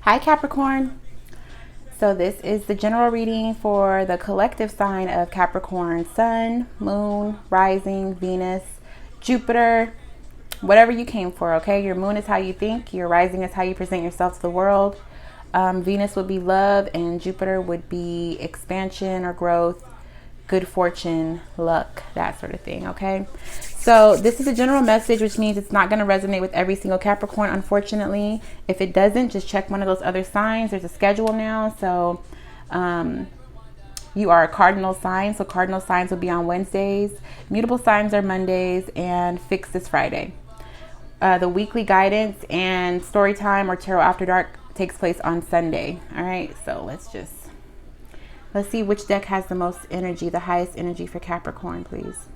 Hi Capricorn. So this is the general reading for the collective sign of Capricorn: Sun, Moon, Rising, Venus, Jupiter, whatever you came for, okay? Your moon is how you think, your rising is how you present yourself to the world. Venus would be love, and Jupiter would be expansion or growth, good fortune, luck, that sort of thing, okay? So this is a general message, which means it's not going to resonate with every single Capricorn, unfortunately. If it doesn't, just check one of those other signs. There's a schedule now. So you are a cardinal sign. So cardinal signs will be on Wednesdays. Mutable signs are Mondays, and fixed is Friday. The weekly guidance and story time or tarot after dark takes place on Sunday. All right. So let's see which deck has the most energy, the highest energy for Capricorn, please.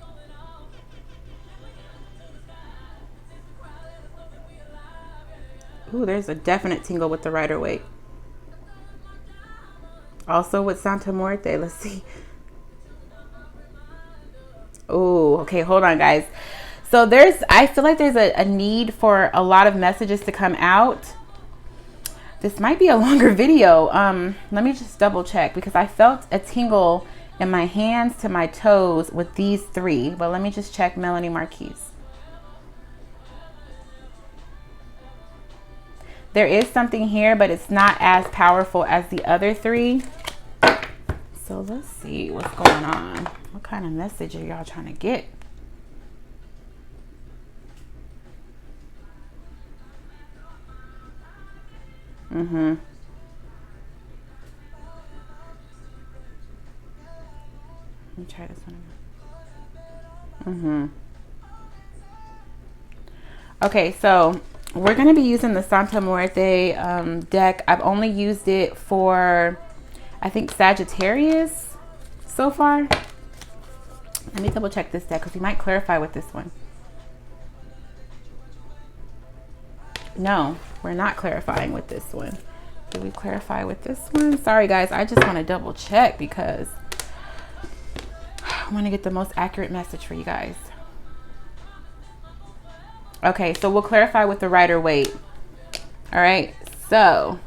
Ooh, there's a definite tingle with the Rider-Waite. Also with Santa Muerte, let's see. Oh, okay, hold on, guys. So I feel like there's a need for a lot of messages to come out. This might be a longer video. Let me just double check, because I felt a tingle in my hands to my toes with these three. But let me just check Melanie Marquise. There is something here, but it's not as powerful as the other three. So let's see what's going on. What kind of message are y'all trying to get? Let me try this one. Okay, so we're going to be using the Santa Muerte deck. I've only used it for, I think, Sagittarius so far. Let me double check this deck, because we might clarify with this one. No, we're not clarifying with this one. Do we clarify with this one? Sorry, guys. I just want to double check, because I want to get the most accurate message for you guys. Okay, so we'll clarify with the Rider-Waite. All right, so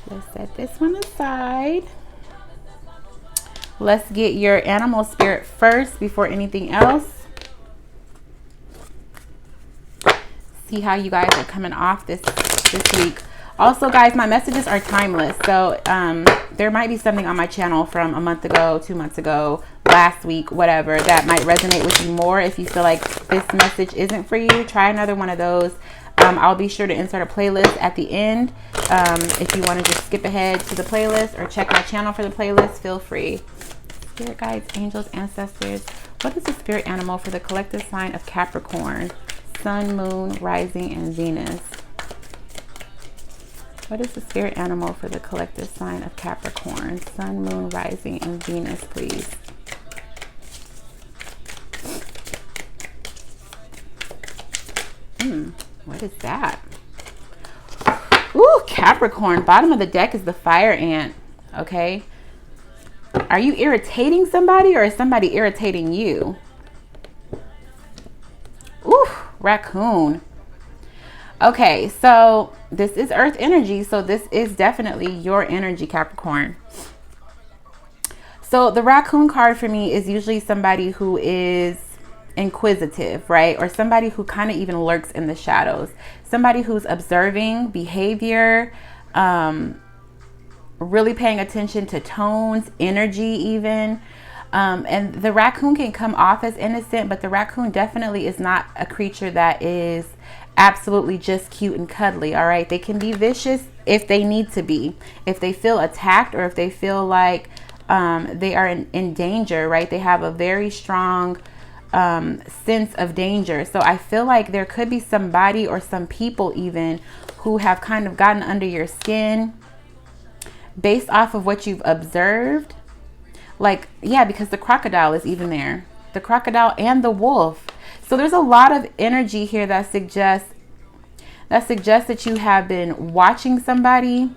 let's set this one aside. Let's get your animal spirit first before anything else. See how you guys are coming off this week. Also, guys, my messages are timeless. So there might be something on my channel from a month ago, 2 months ago, last week, whatever, that might resonate with you more. If you feel like this message isn't for you, try another one of those. I'll be sure to insert a playlist at the end. If you want to just skip ahead to the playlist or check my channel for the playlist, feel free. Spirit guides, angels, ancestors. What is the spirit animal for the collective sign of Capricorn? Sun, Moon, Rising, and Venus. What is the spirit animal for the collective sign of Capricorn? Sun, Moon, Rising, and Venus, please. What is that? Ooh, Capricorn. Bottom of the deck is the fire ant. Okay. Are you irritating somebody, or is somebody irritating you? Ooh, raccoon. Okay, so this is earth energy. So this is definitely your energy, Capricorn. So the raccoon card for me is usually somebody who is inquisitive, right? Or somebody who kind of even lurks in the shadows. Somebody who's observing behavior, really paying attention to tones, energy even. And the raccoon can come off as innocent, but the raccoon definitely is not a creature that is absolutely just cute and cuddly. All right. They can be vicious if they need to be, if they feel attacked, or if they feel like they are in danger, right? They have a very strong sense of danger. So I feel like there could be somebody or some people even who have kind of gotten under your skin based off of what you've observed. Like, yeah, because the crocodile is even there. The crocodile and the wolf. So there's a lot of energy here that suggests that you have been watching somebody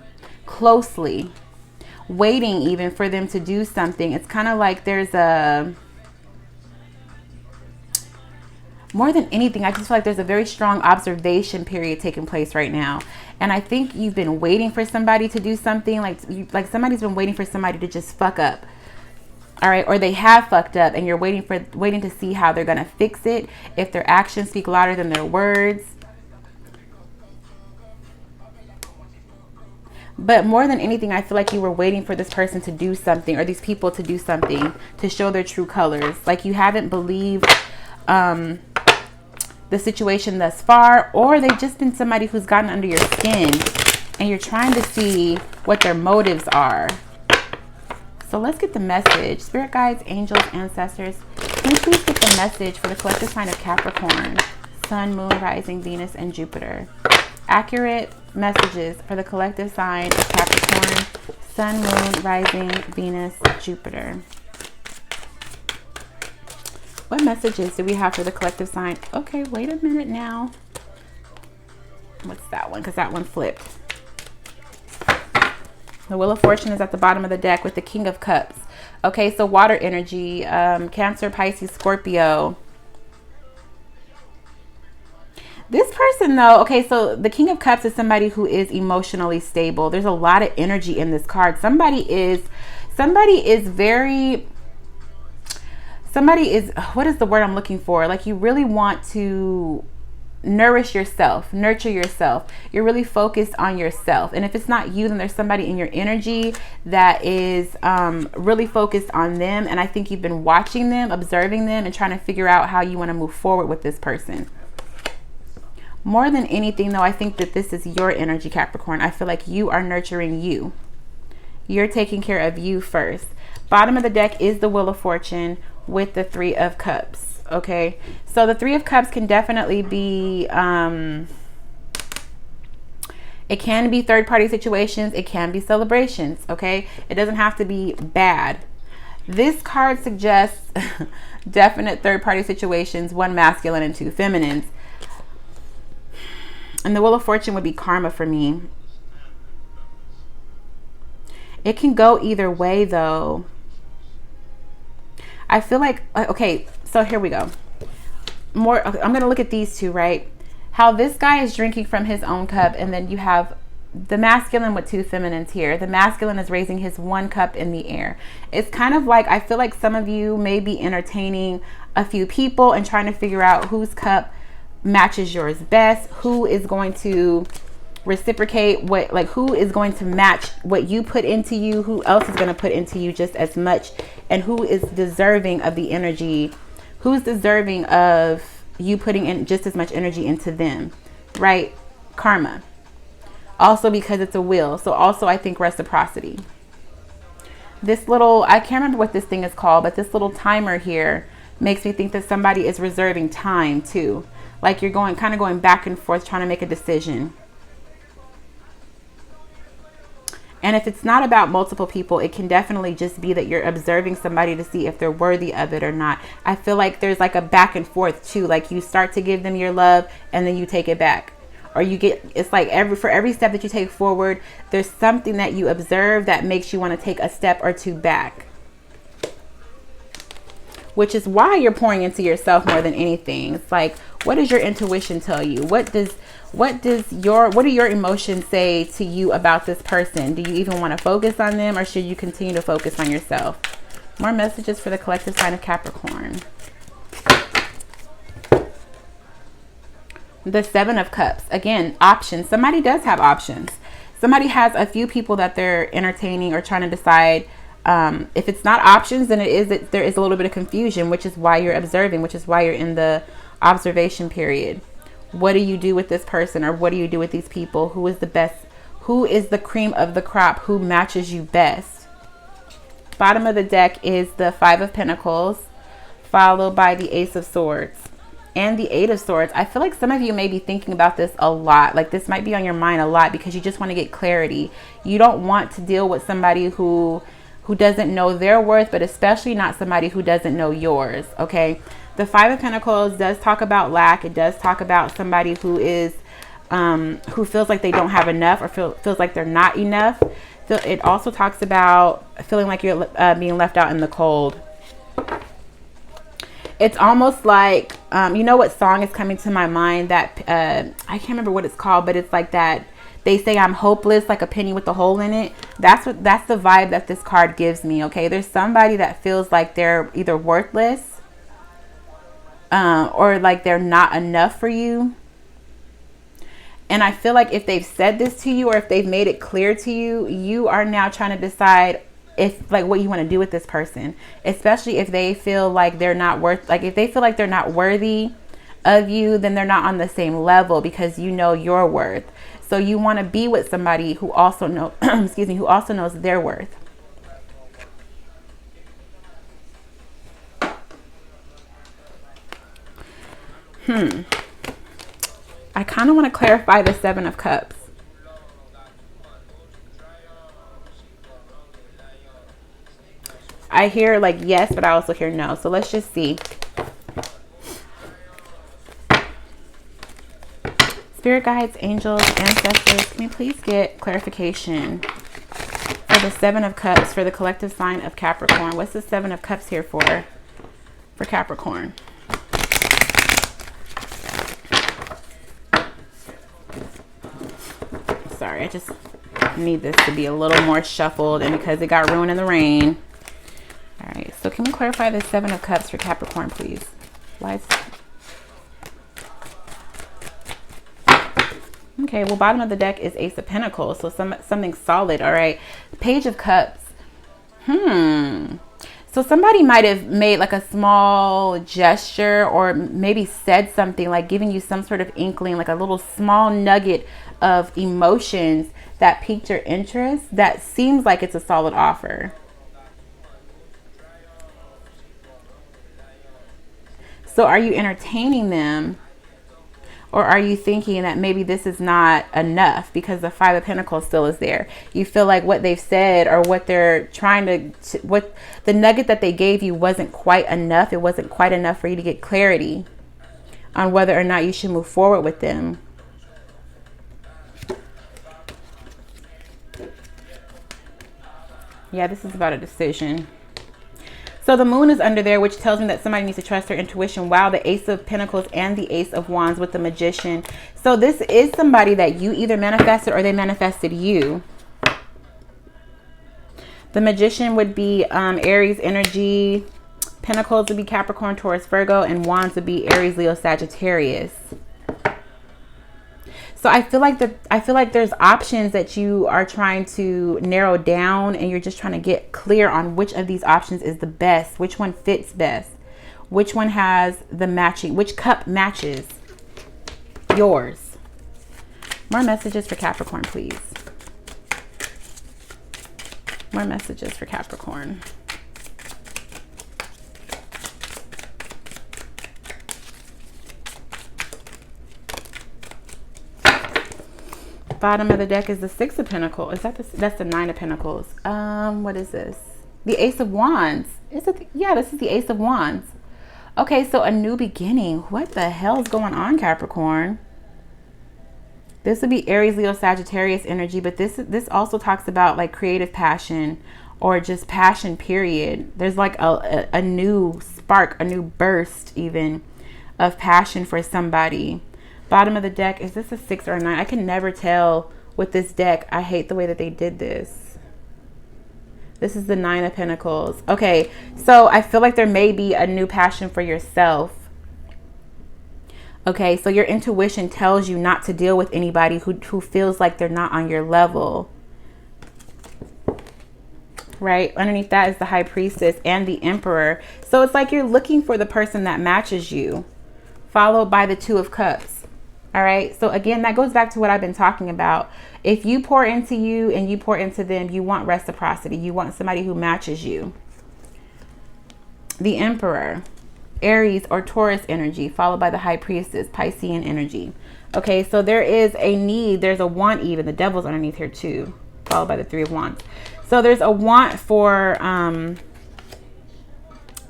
closely, waiting even for them to do something. It's kind of like there's more than anything, I just feel like there's a very strong observation period taking place right now. And I think you've been waiting for somebody to do something, like somebody's been waiting for somebody to just fuck up. All right, or they have fucked up and you're waiting to see how they're going to fix it, if their actions speak louder than their words. But more than anything, I feel like you were waiting for this person to do something, or these people to do something to show their true colors. Like you haven't believed the situation thus far, or they've just been somebody who's gotten under your skin and you're trying to see what their motives are. So let's get the message. Spirit guides, angels, ancestors, can you please get the message for the collective sign of Capricorn, Sun, Moon, Rising, Venus, and Jupiter? Accurate messages for the collective sign of Capricorn, Sun, Moon, Rising, Venus, Jupiter. What messages do we have for the collective sign? Okay, wait a minute now. What's that one? Because that one flipped. The Wheel of Fortune is at the bottom of the deck with the King of Cups. Okay, so water energy, Cancer, Pisces, Scorpio. This person though, okay, so the King of Cups is somebody who is emotionally stable. There's a lot of energy in this card. Somebody is what is the word I'm looking for? Like you really want to nourish yourself, nurture yourself. You're really focused on yourself. And if it's not you, then there's somebody in your energy that is really focused on them. And I think you've been watching them, observing them, and trying to figure out how you want to move forward with this person. More than anything though, I think that this is your energy, Capricorn. I feel like you are nurturing you. You're taking care of you first. Bottom of the deck is the Wheel of Fortune with the Three of Cups. Okay, so the Three of Cups can definitely be it can be third-party situations, it can be celebrations. Okay, it doesn't have to be bad. This card suggests definite third-party situations, one masculine and two feminines. And the Wheel of Fortune would be karma for me. It can go either way though. I feel like, okay, so here we go. I'm going to look at these two, right? How this guy is drinking from his own cup, and then you have the masculine with two feminines here. The masculine is raising his one cup in the air. It's kind of like, I feel like some of you may be entertaining a few people and trying to figure out whose cup matches yours best, who is going to reciprocate what, like who is going to match what you put into you, who else is going to put into you just as much, and who is deserving of the energy, who's deserving of you putting in just as much energy into them, right? Karma. Also because it's a wheel. So also I think reciprocity. This little, I can't remember what this thing is called, but this little timer here makes me think that somebody is reserving time too. Like you're kind of going back and forth trying to make a decision. And if it's not about multiple people, it can definitely just be that you're observing somebody to see if they're worthy of it or not. I feel like there's like a back and forth too. Like you start to give them your love and then you take it back. Or you get, it's like for every step that you take forward, there's something that you observe that makes you want to take a step or two back. Which is why you're pouring into yourself more than anything. It's like, what does your intuition tell you? What do your emotions say to you about this person? Do you even want to focus on them, or should you continue to focus on yourself? More messages for the collective sign of Capricorn. The Seven of Cups. Again, options. Somebody does have options. Somebody has a few people that they're entertaining or trying to decide. If it's not options, then there is a little bit of confusion, which is why you're observing, which is why you're in the observation period. What do you do with this person, or what do you do with these people? Who is the best? Who is the cream of the crop? Who matches you best? Bottom of the deck is the Five of Pentacles, followed by the Ace of Swords and the Eight of Swords. I feel like some of you may be thinking about this a lot. Like this might be on your mind a lot because you just want to get clarity. You don't want to deal with somebody who doesn't know their worth, but especially not somebody who doesn't know yours. Okay. The Five of Pentacles does talk about lack. It does talk about somebody who is, who feels like they don't have enough, or feels like they're not enough. So it also talks about feeling like you're being left out in the cold. It's almost like you know what song is coming to my mind? That I can't remember what it's called, but it's like that. They say I'm hopeless, like a penny with a hole in it. That's the vibe that this card gives me. Okay, there's somebody that feels like they're either worthless, or like they're not enough for you. And I feel like if they've said this to you, or if they've made it clear to you, you are now trying to decide if, like, what you want to do with this person, especially if they feel like they're not if they feel like they're not worthy of you, then they're not on the same level, because you know your worth. So you want to be with somebody who also who also knows their worth. I kind of want to clarify the Seven of Cups. I hear like yes, but I also hear no. So let's just see. Spirit guides, angels, ancestors, can we please get clarification for the Seven of Cups for the collective sign of Capricorn? What's the Seven of Cups here for Capricorn? Sorry, I just need this to be a little more shuffled, and because it got ruined in the rain. All right, so can we clarify the Seven of Cups for Capricorn, please? Okay, well, bottom of the deck is Ace of Pentacles, so something solid. All right, Page of Cups. So somebody might have made like a small gesture, or maybe said something, like giving you some sort of inkling, like a little small nugget of emotions that piqued your interest, that seems like it's a solid offer. So are you entertaining them, or are you thinking that maybe this is not enough because the Five of Pentacles still is there? You feel like what they've said, or what they're trying to what the nugget that they gave you wasn't quite enough. It wasn't quite enough for you to get clarity on whether or not you should move forward with them. Yeah, this is about a decision. So the moon is under there, which tells me that somebody needs to trust their intuition. Wow, the Ace of Pentacles and the Ace of Wands with the Magician. So this is somebody that you either manifested or they manifested you. The Magician would be Aries energy. Pentacles would be Capricorn, Taurus, Virgo. And Wands would be Aries, Leo, Sagittarius. So I feel like there's options that you are trying to narrow down, and you're just trying to get clear on which of these options is the best, which one fits best, which one has the matching, which cup matches yours. More messages for Capricorn, please. More messages for Capricorn. Bottom of the deck is the Six of Pentacles. Is that that's the Nine of Pentacles? What is this? The Ace of Wands. Is it? Yeah, this is the Ace of Wands. Okay, so a new beginning. What the hell is going on, Capricorn? This would be Aries, Leo, Sagittarius energy, but this also talks about like creative passion, or just passion, period. There's like a new spark, a new burst even of passion for somebody. Bottom of the deck, is this a 6 or a 9? I can never tell with this deck. I hate the way that they did this. This is the 9 of Pentacles. Okay, so I feel like there may be a new passion for yourself. Okay, so your intuition tells you not to deal with anybody who feels like they're not on your level. Right? Underneath that is the High Priestess and the Emperor. So it's like you're looking for the person that matches you, followed by the Two of Cups. All right. So again, that goes back to what I've been talking about. If you pour into you and you pour into them, you want reciprocity. You want somebody who matches you. The Emperor, Aries or Taurus energy, followed by the High Priestess, Piscean energy. Okay. So there is a need. There's a want even. The Devil's underneath here too, followed by the Three of Wands. So there's a want for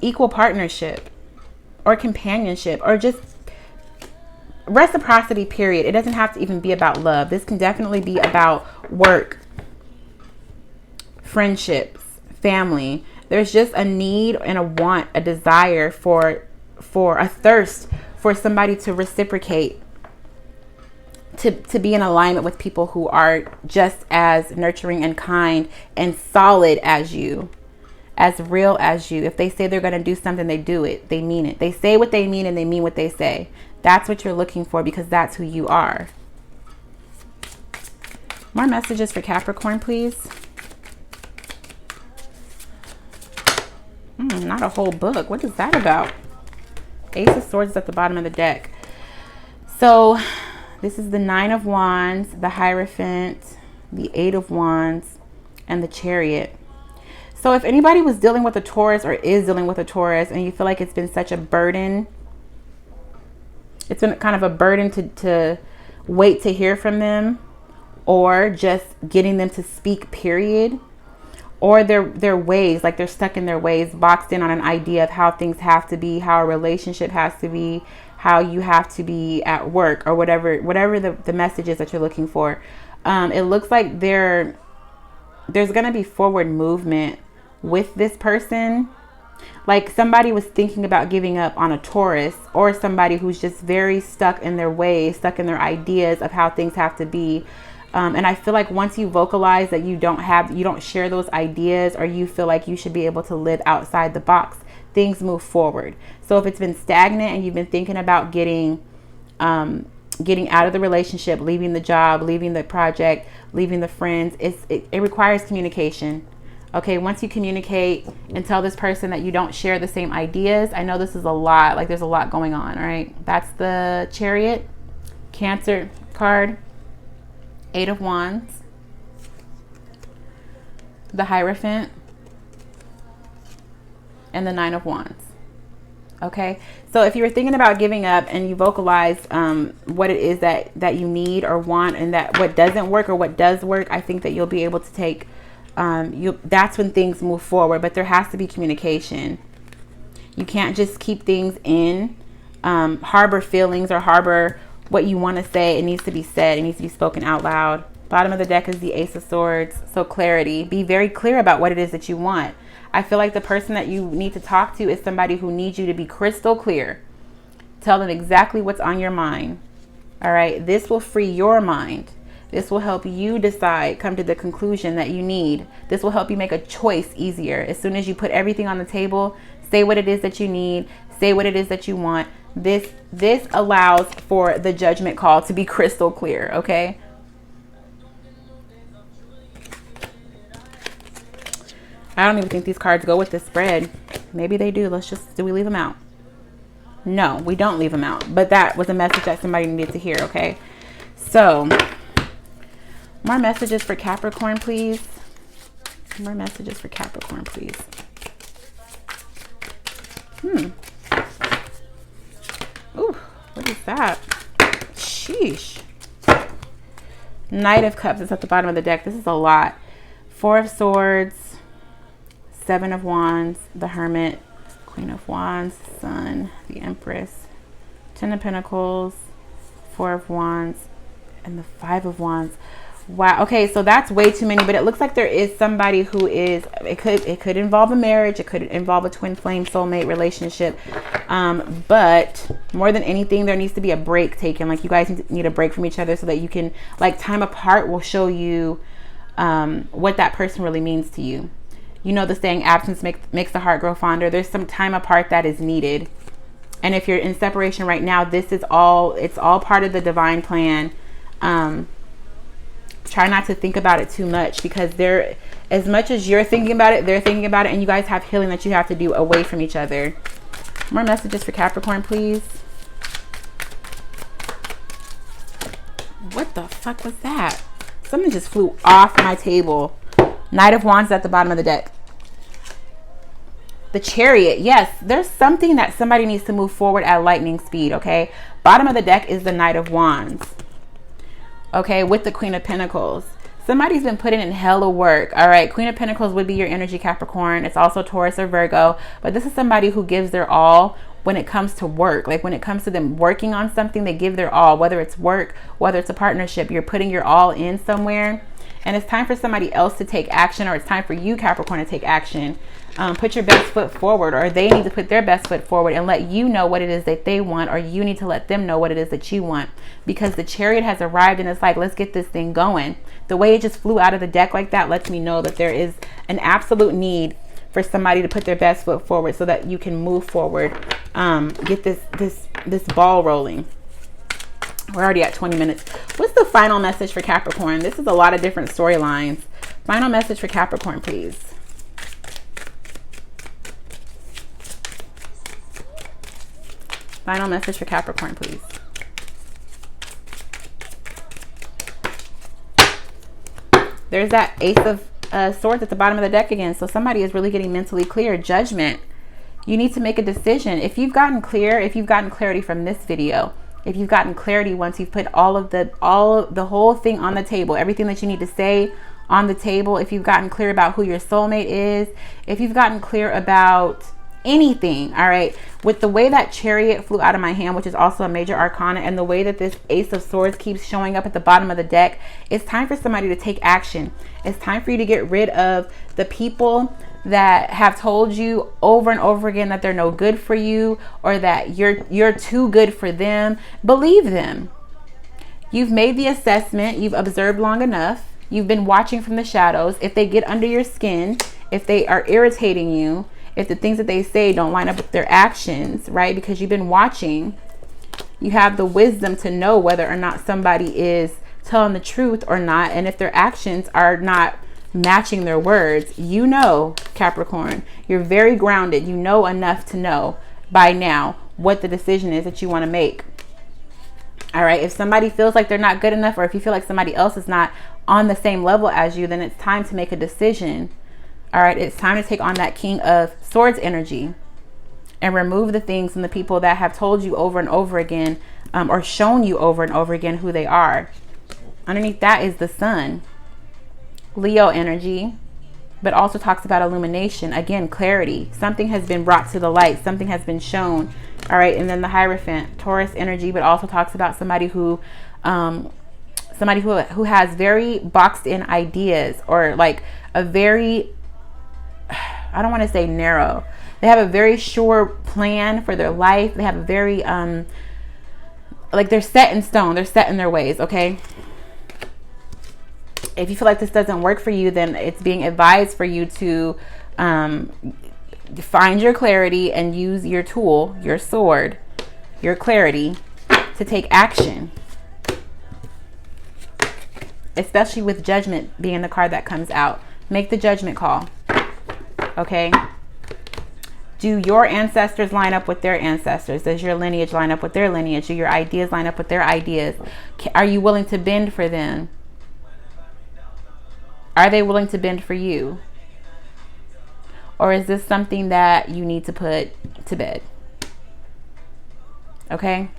equal partnership or companionship, or just reciprocity, period. It doesn't have to even be about love. This can definitely be about work, friendships, family. There's just a need and a want, a desire for a thirst for somebody to reciprocate, to be in alignment with people who are just as nurturing and kind and solid as you, as real as you. If they say they're going to do something, they do it. They mean it. They say what they mean and they mean what they say. That's what you're looking for, because that's who you are. More messages for Capricorn, please. Not a whole book. What is that about? Ace of Swords is at the bottom of the deck. So this is the Nine of Wands, the Hierophant, the Eight of Wands, and the Chariot. So if anybody was dealing with a Taurus or is dealing with a Taurus and you feel like it's been such a burden, it's been kind of a burden to wait to hear from them, or just getting them to speak, period. Or their ways, like they're stuck in their ways, boxed in on an idea of how things have to be, how a relationship has to be, how you have to be at work, or whatever the message is that you're looking for. It looks like there's going to be forward movement with this person. Like somebody was thinking about giving up on a Taurus, or somebody who's just very stuck in their ways, stuck in their ideas of how things have to be. And I feel like once you vocalize that you don't share those ideas, or you feel like you should be able to live outside the box, things move forward. So if it's been stagnant and you've been thinking about getting out of the relationship, leaving the job, leaving the project, leaving the friends, it requires communication. Okay, once you communicate and tell this person that you don't share the same ideas, I know this is a lot, like there's a lot going on, all right? That's the Chariot, Cancer card, Eight of Wands, the Hierophant, and the Nine of Wands. Okay, so if you were thinking about giving up and you vocalize what it is that you need or want, and that what doesn't work or what does work, I think that you'll be able to take that's when things move forward. But there has to be communication. You can't just keep things in, harbor feelings or harbor what you want to say. It needs to be said. It needs to be spoken out loud. Bottom of the deck is the Ace of Swords. So clarity. Be very clear about what it is that you want. I feel like the person that you need to talk to is somebody who needs you to be crystal clear. Tell them exactly what's on your mind. All right. This will free your mind. This will help you decide, come to the conclusion that you need. This will help you make a choice easier. As soon as you put everything on the table, say what it is that you need, say what it is that you want. This allows for the judgment call to be crystal clear, okay? I don't even think these cards go with this spread. Maybe they do. Do we leave them out? No, we don't leave them out. But that was a message that somebody needed to hear, okay? So, more messages for Capricorn, please. More messages for Capricorn, please. Ooh, what is that? Sheesh. Knight of Cups is at the bottom of the deck. This is a lot. Four of Swords, Seven of Wands, the Hermit, Queen of Wands, Sun, the Empress, Ten of Pentacles, Four of Wands, and the Five of Wands. Wow. Okay, so that's way too many, but it looks like there is somebody who is, it could involve a marriage, it could involve a twin flame soulmate relationship, but more than anything, there needs to be a break taken. Like you guys need a break from each other so that you can, like, time apart will show you what that person really means to you. You know the saying, absence makes the heart grow fonder. There's some time apart that is needed. And if you're in separation right now, it's all part of the divine plan. Try not to think about it too much, because as much as you're thinking about it, they're thinking about it, and you guys have healing that you have to do away from each other. More messages for Capricorn, please. What the fuck was that? Something just flew off my table. Knight of Wands at the bottom of the deck. The Chariot. Yes, there's something that somebody needs to move forward at lightning speed, okay? Bottom of the deck is the Knight of Wands. Okay, with the Queen of Pentacles. Somebody's been putting in hella work. All right, Queen of Pentacles would be your energy, Capricorn. It's also Taurus or Virgo. But this is somebody who gives their all when it comes to work. Like when it comes to them working on something, they give their all. Whether it's work, whether it's a partnership, you're putting your all in somewhere. And it's time for somebody else to take action, or it's time for you, Capricorn, to take action. Put your best foot forward, or they need to put their best foot forward and let you know what it is that they want, or you need to let them know what it is that you want, because the Chariot has arrived and it's like, let's get this thing going. The way it just flew out of the deck like that lets me know that there is an absolute need for somebody to put their best foot forward so that you can move forward, get this ball rolling. We're already at 20 minutes. What's the final message for Capricorn? This is a lot of different storylines. Final message for Capricorn, please. Final message for Capricorn, please. There's that Ace of Swords at the bottom of the deck again. So somebody is really getting mentally clear. Judgment. You need to make a decision. If you've gotten clear, if you've gotten clarity from this video, if you've gotten clarity once you've put all of the whole thing on the table, everything that you need to say on the table, if you've gotten clear about who your soulmate is, if you've gotten clear about anything, all right, with the way that Chariot flew out of my hand, which is also a major arcana, and the way that this Ace of Swords keeps showing up at the bottom of the deck, it's time for somebody to take action. It's time for you to get rid of the people that have told you over and over again that they're no good for you, or that you're too good for them. Believe them. You've made the assessment. You've observed long enough. You've been watching from the shadows. If they get under your skin, if they are irritating you, if the things that they say don't line up with their actions, right? Because you've been watching, you have the wisdom to know whether or not somebody is telling the truth or not. And if their actions are not matching their words, you know, Capricorn, you're very grounded. You know enough to know by now what the decision is that you want to make. All right. If somebody feels like they're not good enough, or if you feel like somebody else is not on the same level as you, then it's time to make a decision. All right, it's time to take on that King of Swords energy and remove the things and the people that have told you over and over again, or shown you over and over again who they are. Underneath that is the Sun, Leo energy, but also talks about illumination. Again, clarity. Something has been brought to the light. Something has been shown. All right, and then the Hierophant, Taurus energy, but also talks about somebody who has very boxed in ideas, or like a very, I don't want to say narrow. They have a very sure plan for their life. They have a very, like they're set in stone. They're set in their ways, okay? If you feel like this doesn't work for you, then it's being advised for you to find your clarity and use your tool, your sword, your clarity to take action. Especially with Judgment being the card that comes out. Make the judgment call. Okay, do your ancestors line up with their ancestors? Does your lineage line up with their lineage? Do your ideas line up with their ideas? Are you willing to bend for them? Are they willing to bend for you? Or is this something that you need to put to bed? Okay,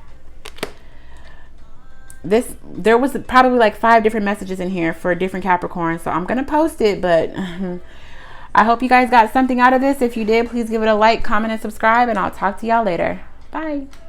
there was probably like 5 different messages in here for different Capricorns, so I'm gonna post it, but I hope you guys got something out of this. If you did, please give it a like, comment, and subscribe, and I'll talk to y'all later. Bye.